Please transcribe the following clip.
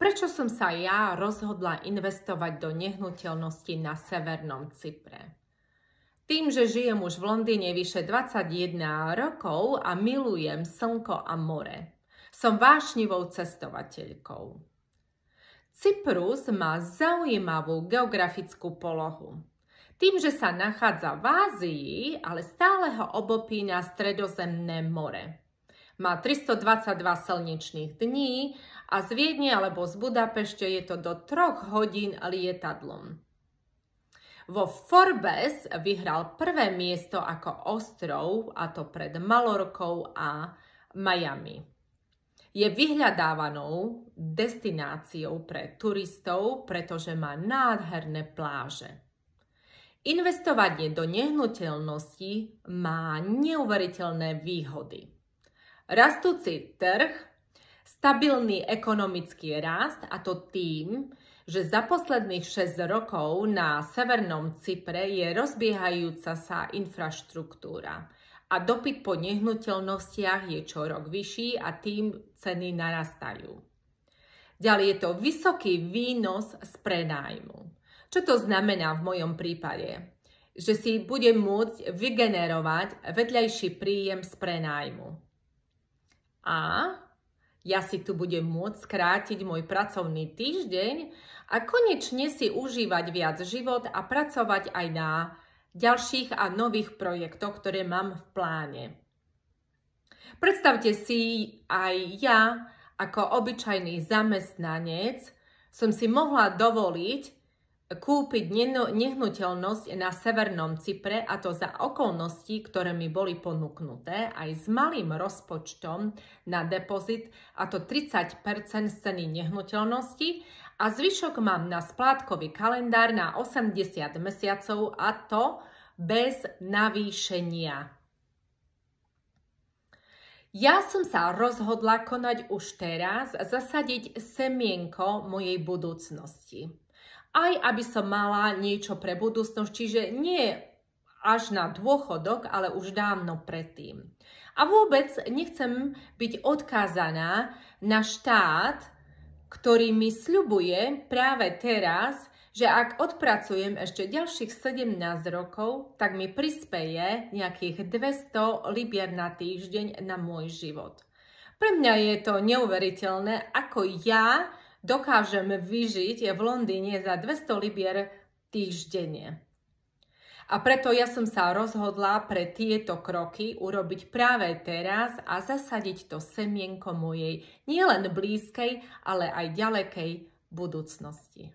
Prečo som sa ja rozhodla investovať do nehnuteľnosti na Severnom Cypre? Tým, že žijem už v Londýne vyše 21 rokov a milujem slnko a more. Som vášnivou cestovateľkou. Cyprus má zaujímavú geografickú polohu. Tým, že sa nachádza v Ázii, ale stále ho obopíňa Stredozemné more. Má 322 slnečných dní a z Viedne alebo z Budapešte je to do 3 hodín lietadlom. Vo Forbes vyhral prvé miesto ako ostrov, a to pred Malorkou a Miami. Je vyhľadávanou destináciou pre turistov, pretože má nádherné pláže. Investovanie do nehnuteľnosti má neuveriteľné výhody. Rastúci trh, stabilný ekonomický rast, a to tým, že za posledných 6 rokov na Severnom Cypre je rozbiehajúca sa infraštruktúra a dopyt po nehnuteľnostiach je čo rok vyšší a tým ceny narastajú. Ďalej je to vysoký výnos z prenájmu. Čo to znamená v mojom prípade? Že si budem môcť vygenerovať vedľajší príjem z prenájmu. A ja si tu budem môcť skrátiť môj pracovný týždeň a konečne si užívať viac život a pracovať aj na ďalších a nových projektoch, ktoré mám v pláne. Predstavte si, aj ja ako obyčajný zamestnanec som si mohla dovoliť kúpiť nehnuteľnosť na Severnom Cypre, a to za okolností, ktoré mi boli ponúknuté, aj s malým rozpočtom na depozit, a to 30% z ceny nehnuteľnosti, a zvyšok mám na splátkový kalendár na 80 mesiacov, a to bez navýšenia. Ja som sa rozhodla konať už teraz, zasadiť semienko mojej budúcnosti. Aj aby som mala niečo pre budúcnosť, čiže nie až na dôchodok, ale už dávno predtým. A vôbec nechcem byť odkázaná na štát, ktorý mi sľubuje práve teraz, že ak odpracujem ešte ďalších 17 rokov, tak mi prispeje nejakých 200 libier na týždeň na môj život. Pre mňa je to neuveriteľné, ako ja dokážem vyžiť v Londýne za 200 libier týždenne. A preto ja som sa rozhodla pre tieto kroky urobiť práve teraz a zasadiť to semienko mojej nielen blízkej, ale aj ďalekej budúcnosti.